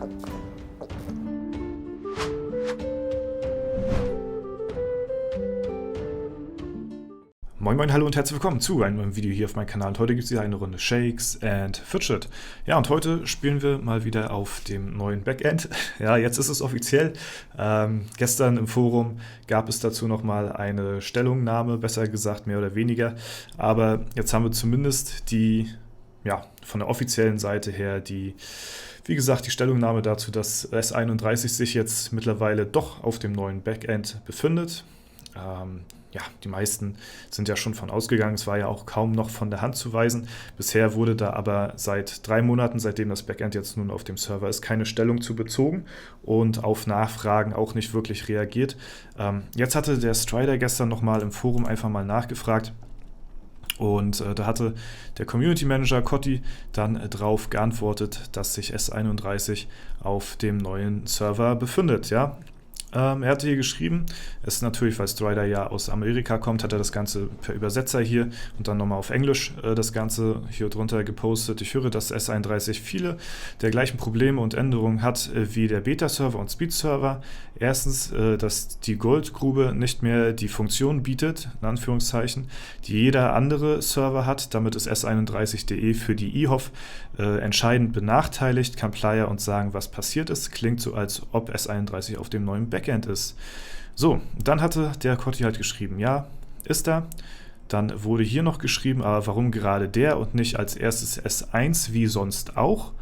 Moin Moin, hallo und herzlich willkommen zu einem neuen Video hier auf meinem Kanal. Und heute gibt es wieder eine Runde Shakes and Fidget. Ja, und heute spielen wir mal wieder auf dem neuen Backend. Ja, jetzt ist es offiziell. Gestern im Forum gab es dazu nochmal eine Stellungnahme, besser gesagt mehr oder weniger. Aber jetzt haben wir zumindest die, ja, von der offiziellen Seite her wie gesagt, die Stellungnahme dazu, dass S31 sich jetzt mittlerweile doch auf dem neuen Backend befindet. Ja, die meisten sind ja schon von ausgegangen. Es war ja auch kaum noch von der Hand zu weisen. Bisher wurde da aber seit 3 Monaten, seitdem das Backend jetzt nun auf dem Server ist, keine Stellung zu bezogen und auf Nachfragen auch nicht wirklich reagiert. Jetzt hatte der Strider gestern nochmal im Forum einfach mal nachgefragt. Und da hatte der Community Manager Cotti dann drauf geantwortet, dass sich S31 auf dem neuen Server befindet. Ja? Er hatte hier geschrieben, es ist natürlich, weil Strider ja aus Amerika kommt, hat er das Ganze per Übersetzer hier und dann nochmal auf Englisch das Ganze hier drunter gepostet. Ich höre, dass S31 viele der gleichen Probleme und Änderungen hat wie der Beta-Server und Speed-Server. Erstens, dass die Goldgrube nicht mehr die Funktion bietet, in Anführungszeichen, die jeder andere Server hat. Damit ist S31.de für die IHOF entscheidend benachteiligt, kann Player uns sagen, was passiert ist. Klingt so, als ob S31 auf dem neuen Backend ist. So, dann hatte der Cotti halt geschrieben, ja, ist er. Dann wurde hier noch geschrieben, aber warum gerade der und nicht als erstes S1 wie sonst auch?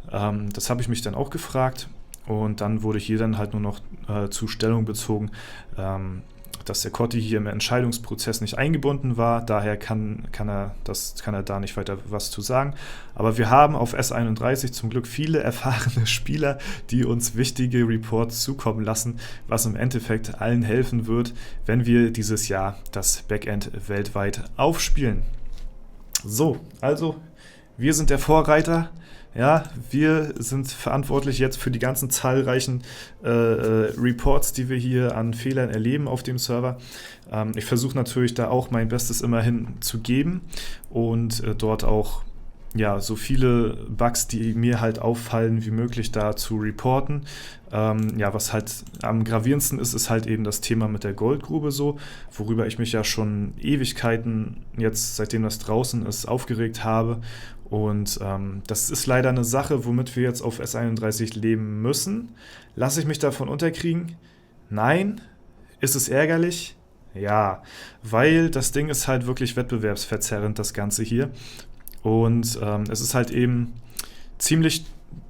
Das habe ich mich dann auch gefragt. Und dann wurde hier dann halt nur noch zu Stellung bezogen, dass der Cotti hier im Entscheidungsprozess nicht eingebunden war. Daher kann er da nicht weiter was zu sagen. Aber wir haben auf S31 zum Glück viele erfahrene Spieler, die uns wichtige Reports zukommen lassen, was im Endeffekt allen helfen wird, wenn wir dieses Jahr das Backend weltweit aufspielen. So, also wir sind der Vorreiter. Ja, wir sind verantwortlich jetzt für die ganzen zahlreichen Reports, die wir hier an Fehlern erleben auf dem Server. Ich versuche natürlich da auch mein Bestes immerhin zu geben und dort auch ja, so viele Bugs, die mir halt auffallen, wie möglich da zu reporten. Ja, was halt am gravierendsten ist, ist halt eben das Thema mit der Goldgrube so, worüber ich mich ja schon Ewigkeiten jetzt, seitdem das draußen ist, aufgeregt habe. Und das ist leider eine Sache, womit wir jetzt auf S31 leben müssen. Lasse ich mich davon unterkriegen? Nein. Ist es ärgerlich? Ja, weil das Ding ist halt wirklich wettbewerbsverzerrend, das Ganze hier. Und es ist halt eben ziemlich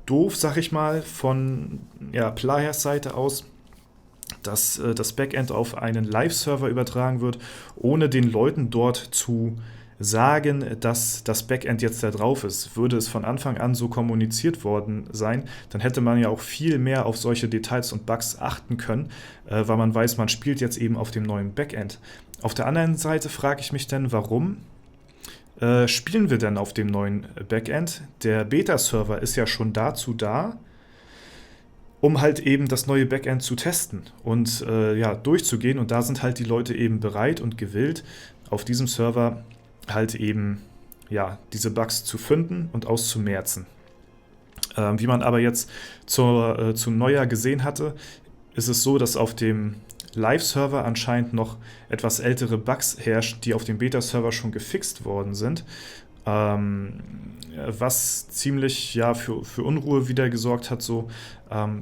doof, sag ich mal, von ja, Players Seite aus, dass das Backend auf einen Live-Server übertragen wird, ohne den Leuten dort zu sagen, dass das Backend jetzt da drauf ist. Würde es von Anfang an so kommuniziert worden sein, dann hätte man ja auch viel mehr auf solche Details und Bugs achten können, weil man weiß, man spielt jetzt eben auf dem neuen Backend. Auf der anderen Seite frage ich mich dann, warum spielen wir denn auf dem neuen Backend? Der Beta-Server ist ja schon dazu da, um halt eben das neue Backend zu testen und ja, durchzugehen. Und da sind halt die Leute eben bereit und gewillt, auf diesem Server halt eben ja, diese Bugs zu finden und auszumerzen. Wie man aber jetzt zum Neujahr gesehen hatte, ist es so, dass auf dem Live-Server anscheinend noch etwas ältere Bugs herrschen, die auf dem Beta-Server schon gefixt worden sind. Was ziemlich ja, für Unruhe wieder gesorgt hat, so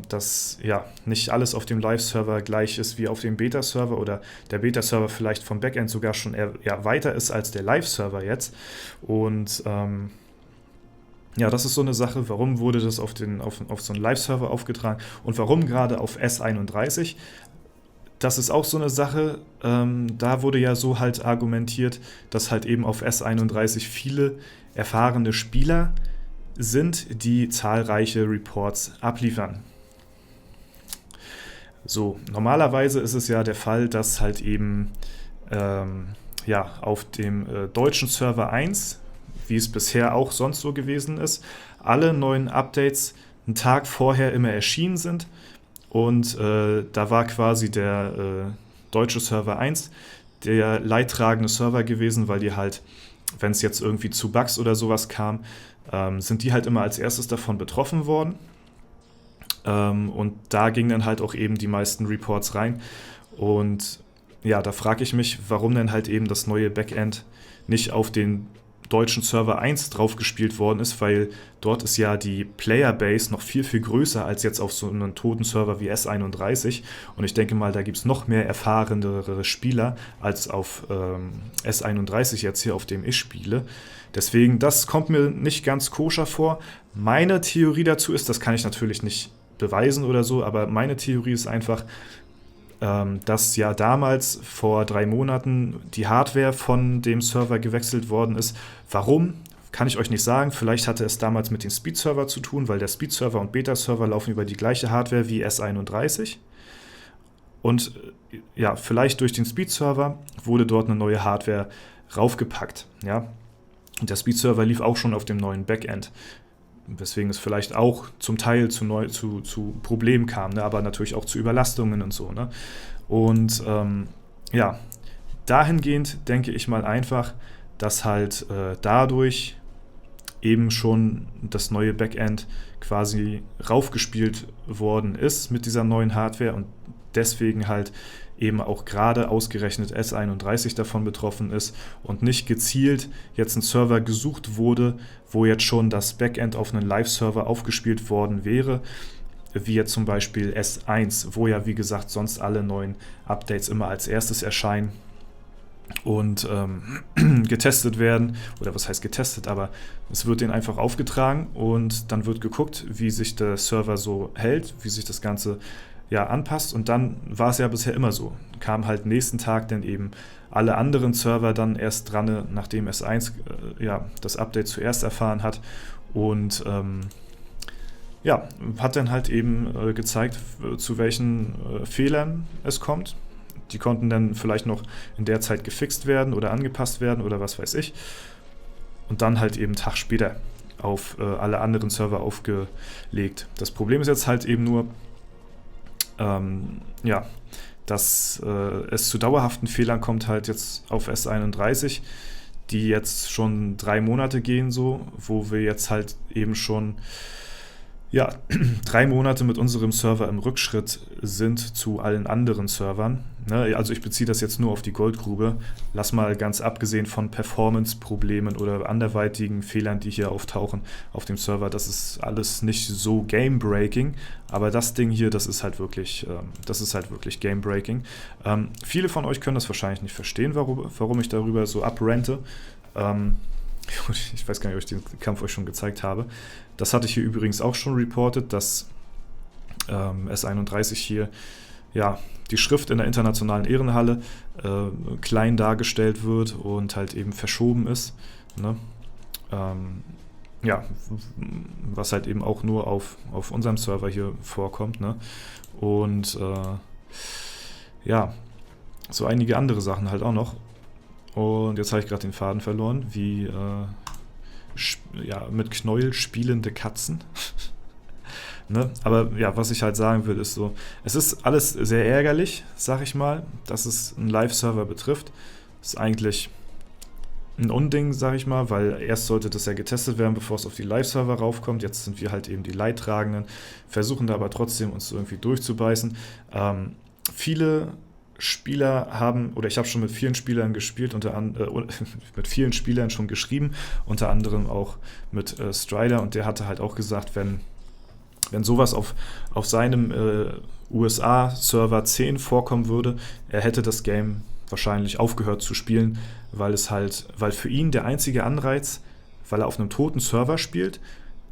dass ja nicht alles auf dem Live-Server gleich ist wie auf dem Beta-Server oder der Beta-Server vielleicht vom Backend sogar schon eher weiter ist als der Live-Server jetzt. Und ja, das ist so eine Sache, warum wurde das auf so einen Live-Server aufgetragen und warum gerade auf S31? Das ist auch so eine Sache, da wurde ja so halt argumentiert, dass halt eben auf S31 viele erfahrene Spieler sind, die zahlreiche Reports abliefern. So, normalerweise ist es ja der Fall, dass halt eben ja, auf dem deutschen Server 1, wie es bisher auch sonst so gewesen ist, alle neuen Updates einen Tag vorher immer erschienen sind. Und da war quasi der deutsche Server 1 der leidtragende Server gewesen, weil die halt, wenn es jetzt irgendwie zu Bugs oder sowas kam, sind die halt immer als erstes davon betroffen worden. Und da gingen dann halt auch eben die meisten Reports rein. Und ja, da frage ich mich, warum denn halt eben das neue Backend nicht auf den deutschen Server 1 drauf gespielt worden ist, weil dort ist ja die Playerbase noch viel, viel größer als jetzt auf so einem toten Server wie S31. Und ich denke mal, da gibt es noch mehr erfahrenere Spieler als auf S31 jetzt hier, auf dem ich spiele. Deswegen, das kommt mir nicht ganz koscher vor. Meine Theorie dazu ist, das kann ich natürlich nicht beweisen oder so, aber meine Theorie ist einfach, dass ja damals vor 3 Monaten die Hardware von dem Server gewechselt worden ist. Warum? Kann ich euch nicht sagen. Vielleicht hatte es damals mit dem Speed-Server zu tun, weil der Speed-Server und Beta-Server laufen über die gleiche Hardware wie S31. Und ja, vielleicht durch den Speed-Server wurde dort eine neue Hardware raufgepackt. Ja? Und der Speed-Server lief auch schon auf dem neuen Backend. Weswegen es vielleicht auch zum Teil zu Problemen kam, ne? Aber natürlich auch zu Überlastungen und so. Ne? Und ja, dahingehend denke ich mal einfach, dass halt dadurch eben schon das neue Backend quasi raufgespielt worden ist mit dieser neuen Hardware und deswegen halt eben auch gerade ausgerechnet S31 davon betroffen ist und nicht gezielt jetzt ein Server gesucht wurde, wo jetzt schon das Backend auf einen Live-Server aufgespielt worden wäre, wie jetzt zum Beispiel S1, wo ja wie gesagt sonst alle neuen Updates immer als erstes erscheinen und getestet werden, oder was heißt getestet, aber es wird denen einfach aufgetragen und dann wird geguckt, wie sich der Server so hält, wie sich das Ganze ja anpasst und dann war es ja bisher immer so. Kam halt nächsten Tag dann eben alle anderen Server dann erst dran, nachdem S1 ja, das Update zuerst erfahren hat und ja, hat dann halt eben gezeigt, zu welchen Fehlern es kommt. Die konnten dann vielleicht noch in der Zeit gefixt werden oder angepasst werden oder was weiß ich. Und dann halt eben einen Tag später auf alle anderen Server aufgelegt. Das Problem ist jetzt halt eben nur, ja, dass es zu dauerhaften Fehlern kommt halt jetzt auf S31, die jetzt schon 3 Monate gehen so, wo wir jetzt halt eben schon ja, 3 Monate mit unserem Server im Rückschritt sind zu allen anderen Servern. Ne? Also ich beziehe das jetzt nur auf die Goldgrube. Lass mal ganz abgesehen von Performance-Problemen oder anderweitigen Fehlern, die hier auftauchen auf dem Server. Das ist alles nicht so game-breaking, aber das Ding hier, das ist halt wirklich game-breaking. Viele von euch können das wahrscheinlich nicht verstehen, warum ich darüber so abrante. Ich weiß gar nicht, ob ich den Kampf euch schon gezeigt habe. Das hatte ich hier übrigens auch schon reportet, dass S31 hier ja, die Schrift in der internationalen Ehrenhalle klein dargestellt wird und halt eben verschoben ist. Ne? Ja, was halt eben auch nur auf unserem Server hier vorkommt. Ne? Und ja, so einige andere Sachen halt auch noch. Und jetzt habe ich gerade den Faden verloren, wie ja, mit Knäuel spielende Katzen. Ne? Aber ja, was ich halt sagen will, ist so, es ist alles sehr ärgerlich, sag ich mal, dass es einen Live-Server betrifft. Das ist eigentlich ein Unding, sag ich mal, weil erst sollte das ja getestet werden, bevor es auf die Live-Server raufkommt. Jetzt sind wir halt eben die Leidtragenden, versuchen da aber trotzdem uns irgendwie durchzubeißen. Viele Spieler haben, oder ich habe schon mit vielen Spielern gespielt, mit vielen Spielern schon geschrieben, unter anderem auch mit Strider, und der hatte halt auch gesagt, wenn sowas auf seinem USA-Server 10 vorkommen würde, er hätte das Game wahrscheinlich aufgehört zu spielen, weil für ihn der einzige Anreiz, weil er auf einem toten Server spielt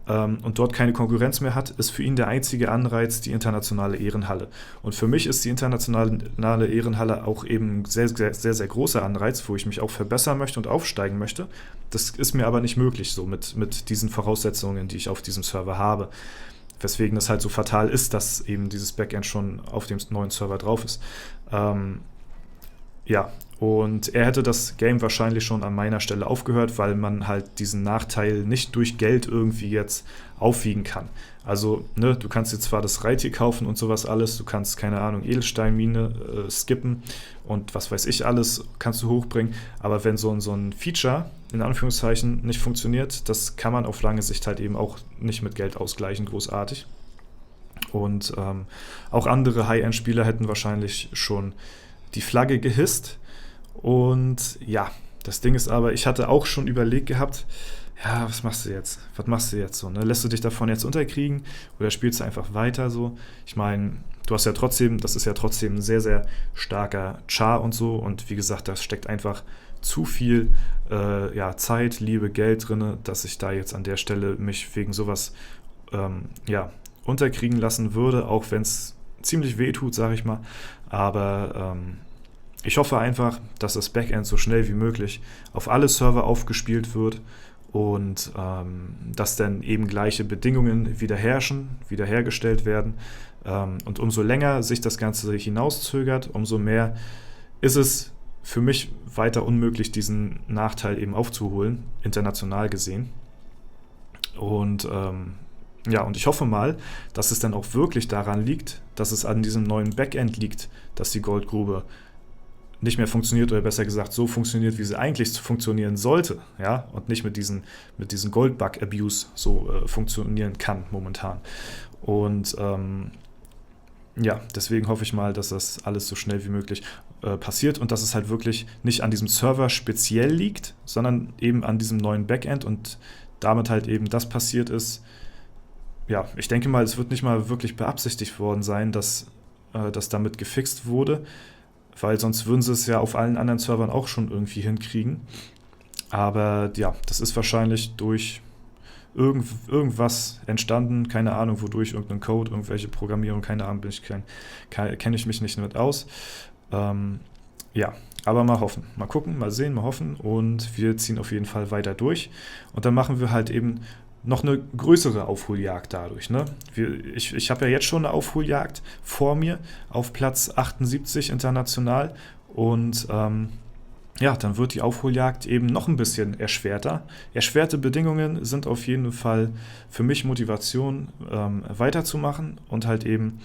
und dort keine Konkurrenz mehr hat, ist für ihn der einzige Anreiz die internationale Ehrenhalle. Und für mich ist die internationale Ehrenhalle auch eben ein sehr, sehr, sehr, sehr großer Anreiz, wo ich mich auch verbessern möchte und aufsteigen möchte. Das ist mir aber nicht möglich so mit diesen Voraussetzungen, die ich auf diesem Server habe. Weswegen das halt so fatal ist, dass eben dieses Backend schon auf dem neuen Server drauf ist. Ja, und er hätte das Game wahrscheinlich schon an meiner Stelle aufgehört, weil man halt diesen Nachteil nicht durch Geld irgendwie jetzt aufwiegen kann. Also, ne, du kannst jetzt zwar das Reittier kaufen und sowas alles, du kannst, keine Ahnung, Edelsteinmine skippen und was weiß ich alles, kannst du hochbringen, aber wenn so ein Feature, in Anführungszeichen, nicht funktioniert, das kann man auf lange Sicht halt eben auch nicht mit Geld ausgleichen, großartig. Und auch andere High-End-Spieler hätten wahrscheinlich schon die Flagge gehisst. Und ja, das Ding ist aber, ich hatte auch schon überlegt gehabt, ja, was machst du jetzt? Was machst du jetzt so? Ne? Lässt du dich davon jetzt unterkriegen oder spielst du einfach weiter so? Ich meine, du hast ja trotzdem, das ist ja trotzdem ein sehr, sehr starker Char und so. Und wie gesagt, da steckt einfach zu viel Zeit, Liebe, Geld drin, dass ich da jetzt an der Stelle mich wegen sowas unterkriegen lassen würde, auch wenn es ziemlich weh tut, sage ich mal. Aber ich hoffe einfach, dass das Backend so schnell wie möglich auf alle Server aufgespielt wird und dass dann eben gleiche Bedingungen wiederhergestellt werden. Und umso länger sich das Ganze hinauszögert, umso mehr ist es für mich weiter unmöglich, diesen Nachteil eben aufzuholen, international gesehen. Und und ich hoffe mal, dass es dann auch wirklich daran liegt, dass es an diesem neuen Backend liegt, dass die Goldgrube nicht mehr funktioniert oder besser gesagt so funktioniert, wie sie eigentlich funktionieren sollte, ja, und nicht mit diesen Goldbug-Abuse so funktionieren kann momentan. Und deswegen hoffe ich mal, dass das alles so schnell wie möglich passiert und dass es halt wirklich nicht an diesem Server speziell liegt, sondern eben an diesem neuen Backend und damit halt eben das passiert ist. Ja, ich denke mal, es wird nicht mal wirklich beabsichtigt worden sein, dass das damit gefixt wurde, weil sonst würden sie es ja auf allen anderen Servern auch schon irgendwie hinkriegen. Aber ja, das ist wahrscheinlich durch irgendwas entstanden, keine Ahnung wodurch, irgendein Code, irgendwelche Programmierung, keine Ahnung, kenne ich mich nicht mit aus. Aber mal hoffen, mal gucken, mal sehen, mal hoffen und wir ziehen auf jeden Fall weiter durch und dann machen wir halt eben noch eine größere Aufholjagd dadurch. Ne? Ich habe ja jetzt schon eine Aufholjagd vor mir auf Platz 78 international und dann wird die Aufholjagd eben noch ein bisschen erschwerter. Erschwerte Bedingungen sind auf jeden Fall für mich Motivation, weiterzumachen und halt eben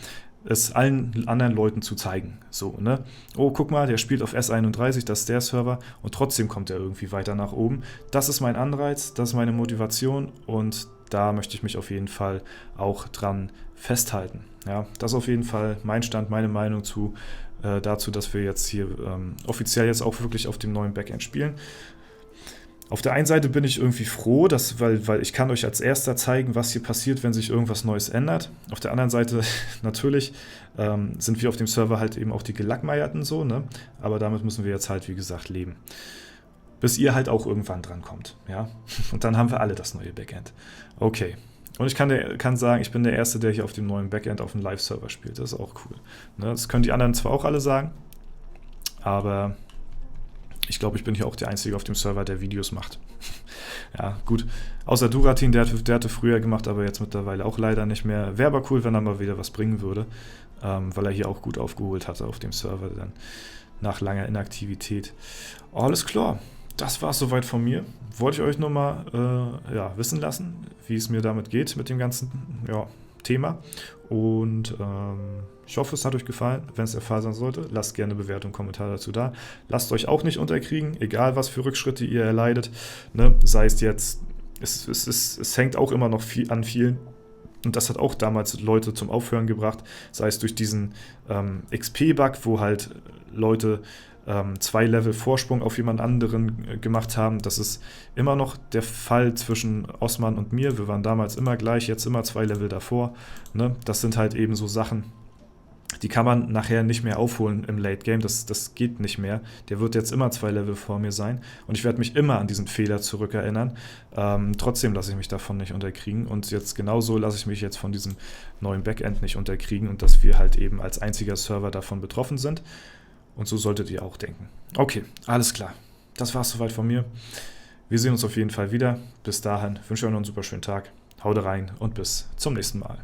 es allen anderen Leuten zu zeigen. So, ne? Oh, guck mal, der spielt auf S31, das ist der Server und trotzdem kommt er irgendwie weiter nach oben. Das ist mein Anreiz, das ist meine Motivation und da möchte ich mich auf jeden Fall auch dran festhalten. Ja, das ist auf jeden Fall mein Stand, meine Meinung dazu, dass wir jetzt hier offiziell jetzt auch wirklich auf dem neuen Backend spielen. Auf der einen Seite bin ich irgendwie froh, weil ich kann euch als Erster zeigen, was hier passiert, wenn sich irgendwas Neues ändert. Auf der anderen Seite natürlich sind wir auf dem Server halt eben auch die Gelackmeierten so, ne? Aber damit müssen wir jetzt halt, wie gesagt, leben. Bis ihr halt auch irgendwann dran kommt, ja? Und dann haben wir alle das neue Backend. Okay. Und ich kann sagen, ich bin der Erste, der hier auf dem neuen Backend auf dem Live-Server spielt. Das ist auch cool. Ne? Das können die anderen zwar auch alle sagen, aber ich glaube, ich bin hier auch der Einzige auf dem Server, der Videos macht. Ja, gut. Außer Duratin, der hatte früher gemacht, aber jetzt mittlerweile auch leider nicht mehr. Wäre aber cool, wenn er mal wieder was bringen würde, weil er hier auch gut aufgeholt hatte auf dem Server dann nach langer Inaktivität. Alles klar. Das war es soweit von mir. Wollte ich euch nur mal wissen lassen, wie es mir damit geht, mit dem ganzen Thema. Und ich hoffe, es hat euch gefallen. Wenn es der Fall sein sollte, lasst gerne eine Bewertung, Kommentar dazu da. Lasst euch auch nicht unterkriegen, egal was für Rückschritte ihr erleidet. Ne? Sei es jetzt, es hängt auch immer noch viel an vielen. Und das hat auch damals Leute zum Aufhören gebracht. Sei es durch diesen XP-Bug, wo halt Leute 2 Level Vorsprung auf jemand anderen gemacht haben. Das ist immer noch der Fall zwischen Osman und mir. Wir waren damals immer gleich, jetzt immer 2 Level davor. Ne? Das sind halt eben so Sachen, die kann man nachher nicht mehr aufholen im Late Game. Das geht nicht mehr. Der wird jetzt immer 2 Level vor mir sein. Und ich werde mich immer an diesen Fehler zurückerinnern. Trotzdem lasse ich mich davon nicht unterkriegen. Und jetzt genauso lasse ich mich jetzt von diesem neuen Backend nicht unterkriegen. Und dass wir halt eben als einziger Server davon betroffen sind. Und so solltet ihr auch denken. Okay, alles klar. Das war's soweit von mir. Wir sehen uns auf jeden Fall wieder. Bis dahin wünsche ich euch noch einen super schönen Tag. Haut rein und bis zum nächsten Mal.